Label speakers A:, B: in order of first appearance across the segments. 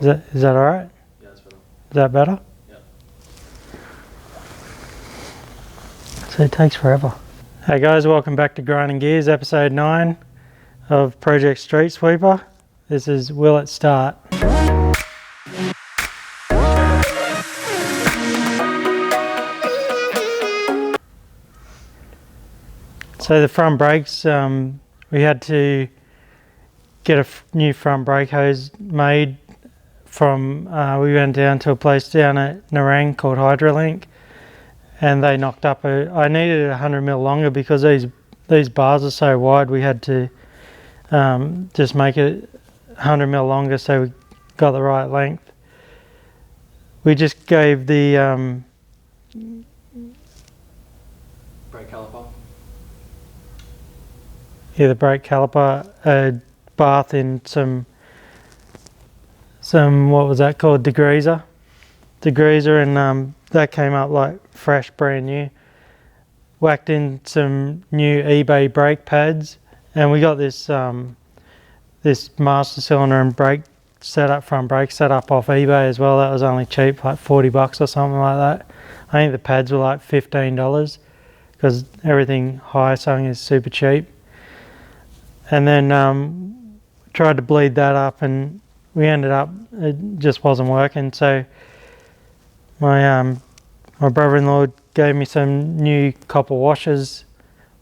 A: Is that alright?
B: Yeah, that's better.
A: Is that better?
B: Yeah.
A: So it takes forever. Hey guys, welcome back to Grinding Gears, episode 9 of Project Streetsweeper. This is Will It Start? So the front brakes, we had to get a new front brake hose made from, we went down to a place down at Nerang called Hydrolink, and they knocked up I needed it 100mm longer because these bars are so wide. We had to just make it 100mm longer so we got the right length. We just gave the
B: Brake caliper.
A: the brake caliper a bath in some what was that called, degreaser, and that came up like fresh, brand new. Whacked in some new eBay brake pads, and we got this this master cylinder and brake setup, front brake setup off eBay as well. That was only cheap, like $40 or something like that. I think the pads were like $15 because everything high sung is super cheap. And then tried to bleed that up, and we ended up, it just wasn't working. So my brother-in-law gave me some new copper washers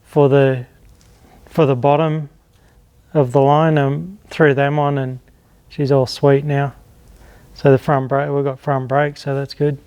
A: for the bottom of the line, and threw them on, and she's all sweet now. So the front brake, we've got front brakes, so that's good.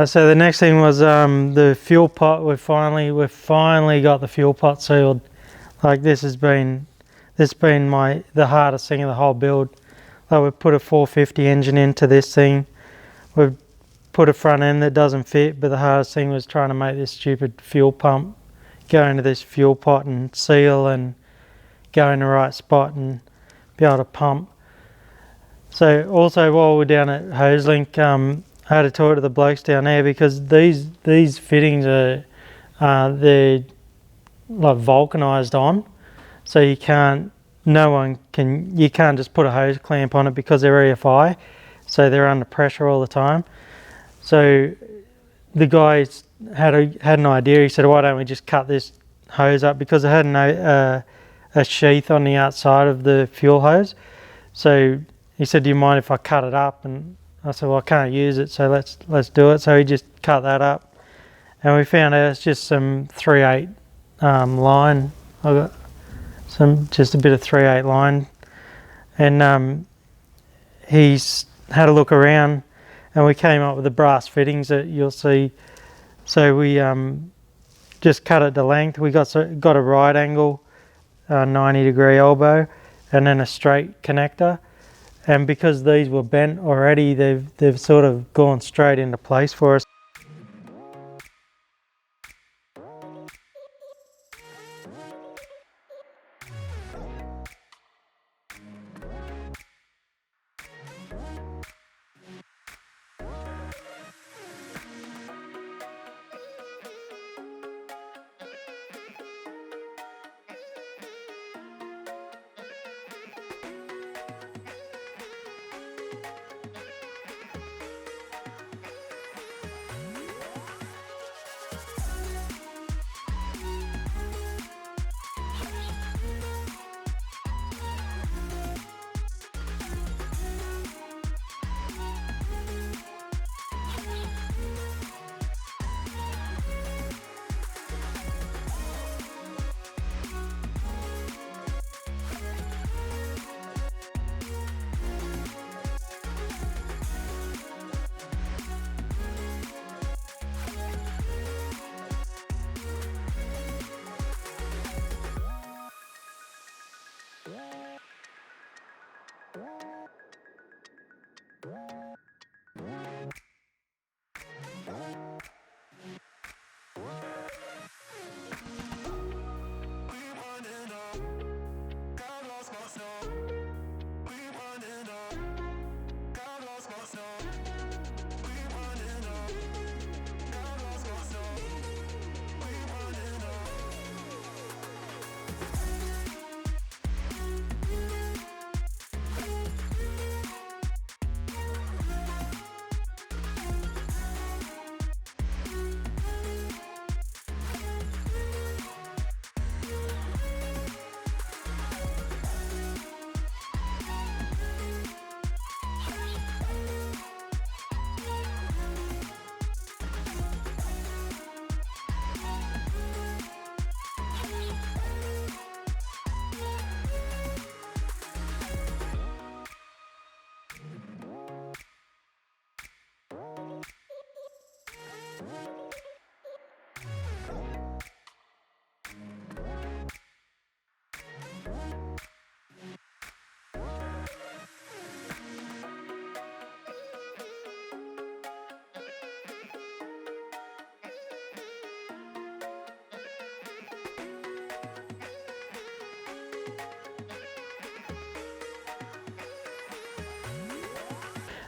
A: So the next thing was the fuel pot. We've finally got the fuel pot sealed. Like this has been the hardest thing of the whole build. Like we've put a 450 engine into this thing. We've put a front end that doesn't fit, but the hardest thing was trying to make this stupid fuel pump go into this fuel pot and seal and go in the right spot and be able to pump. So also while we're down at Hoselink, I had to talk to the blokes down there because these fittings are they're like vulcanized on, so you can't just put a hose clamp on it because they're EFI, so they're under pressure all the time. So the guy had an idea. He said, why don't we just cut this hose up, because it had a sheath on the outside of the fuel hose. So he said, do you mind if I cut it up? And I said, well, I can't use it, so let's do it. So he just cut that up, and we found out it's just some 3/8 line. I got just a bit of 3/8 line, and he's had a look around, and we came up with the brass fittings that you'll see. So we just cut it to length. We got a right angle, 90-degree elbow, and then a straight connector. And because these were bent already, they've sort of gone straight into place for us.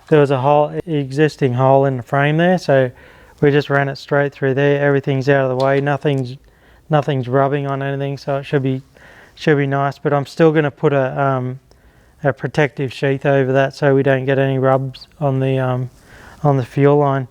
A: There was a existing hole in the frame there, so we just ran it straight through there. Everything's out of the way, nothing's rubbing on anything, so it should be nice. But I'm still going to put a protective sheath over that so we don't get any rubs on the fuel line.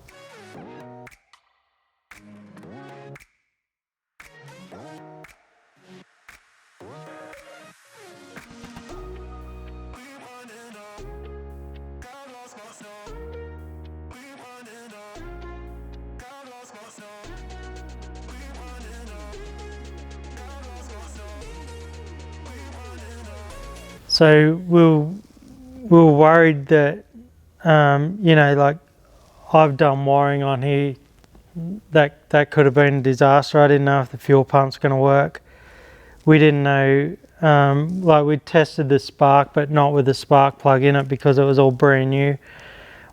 A: So we were worried that, you know, like I've done wiring on here, that could have been a disaster. I didn't know if the fuel pump's going to work. We didn't know, like we tested the spark, but not with the spark plug in it because it was all brand new.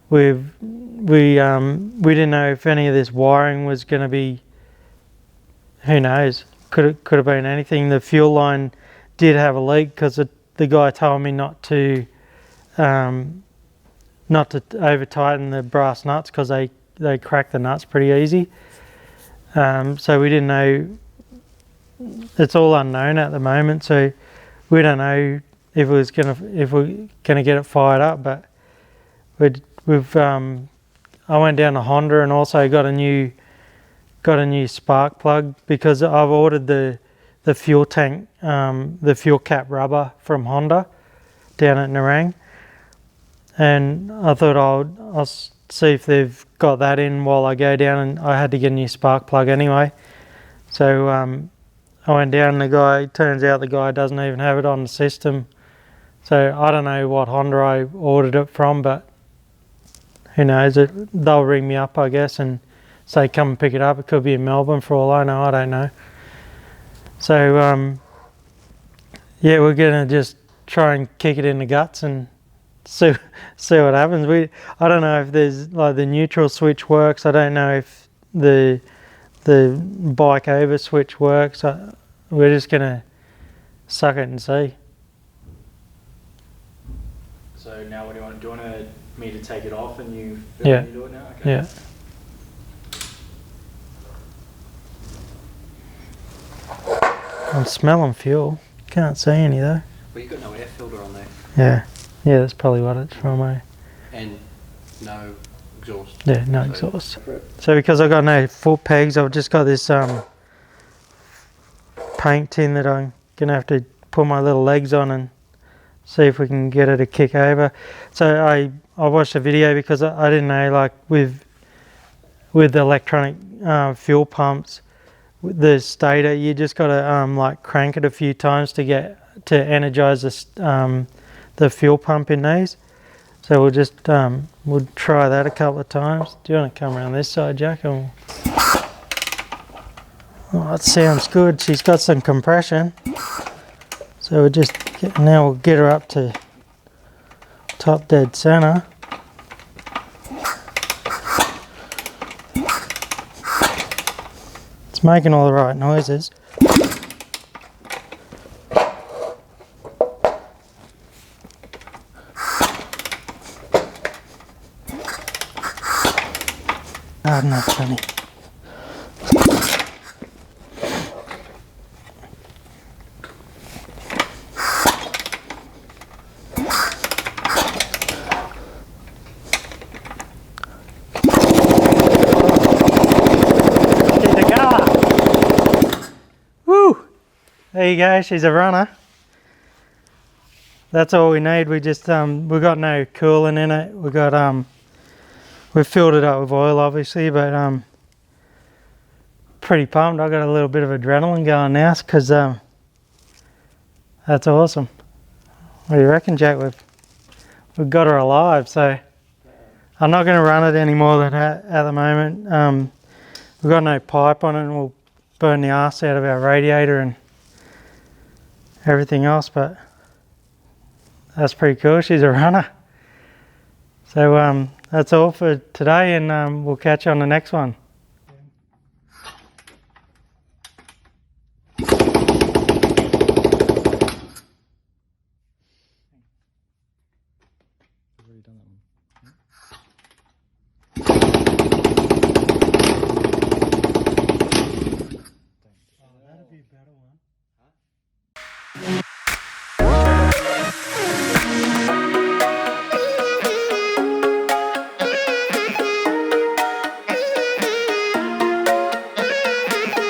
A: We didn't know if any of this wiring was going to be, who knows, could have been anything. The fuel line did have a leak because the guy told me not to over tighten the brass nuts because they crack the nuts pretty easy. So we didn't know. It's all unknown at the moment, so we don't know if we're gonna get it fired up. But I went down to Honda and also got a new spark plug because I've ordered the fuel tank, the fuel cap rubber from Honda down at Nerang, and I thought I'll see if they've got that in while I go down, and I had to get a new spark plug anyway. So I went down and turns out the guy doesn't even have it on the system. So I don't know what Honda I ordered it from, but who knows, they'll ring me up I guess and say come and pick it up. It could be in Melbourne for all I know, I don't know. So yeah, we're gonna just try and kick it in the guts and see what happens. I don't know if there's like the neutral switch works. I don't know if the bike over switch works. We're just gonna suck it and see.
B: So now what do you want? Do you want me to take it off and you do it now? Okay.
A: Yeah. I'm smelling fuel. Can't see any though.
B: Well, you've got no air filter on there.
A: Yeah, that's probably what it's from.
B: And no exhaust.
A: Yeah, no exhaust. So because I've got no foot pegs, I've just got this paint tin that I'm gonna have to put my little legs on and see if we can get it to kick over. So I watched a video because I didn't know, like with the electronic fuel pumps, the stator, you just got to like crank it a few times to energize the fuel pump in these. So we'll just we'll try that a couple of times. Do you want to come around this side, Jack? Oh, that sounds good. She's got some compression. So we'll get her up to top dead center. It's making all the right noises. Hard enough, honey. There you go, she's a runner. That's all we need. We just we got no coolant in it. We filled it up with oil obviously, but pretty pumped. I got a little bit of adrenaline going now because that's awesome. What do you reckon, Jack? We've got her alive, so I'm not going to run it any more than that at the moment. We've got no pipe on it and we'll burn the arse out of our radiator and everything else, but that's pretty cool. She's a runner. So that's all for today, and we'll catch you on the next one.
C: already done that one.